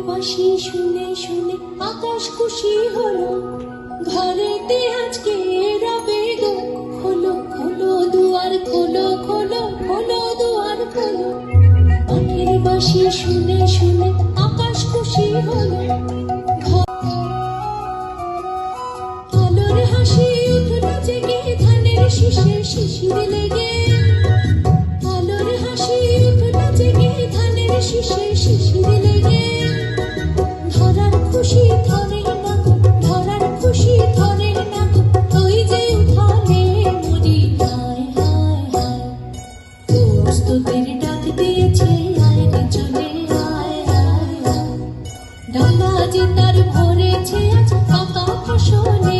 বাঁশি শুনে শুনে আকাশ খুশি হলো, ঘরেতে আজকে রবে গো। খোলো খোলো দুয়ার খোলো, খোলো খোলো দুয়ার খোলো। পাখির বাঁশি শুনে শুনে আকাশ খুশি হলো, আলোর হাসি উঠলো জেগে ধানের শীষে শিশির লেগে। আলোর হাসি উঠলো জেগে ধানের শীষে শিশির লেগে। ধরার খুশি ধরে না গো, ধরার খুশি ধরে না গো, ওই যে উঠানে মরি। হায় হায় হায়, প্রস্তুতির ডাক দিয়েছে, আয় রে চলে আয় আয় আয়। ডালা যে তার ভরেছে আজ পাকা ফসলে।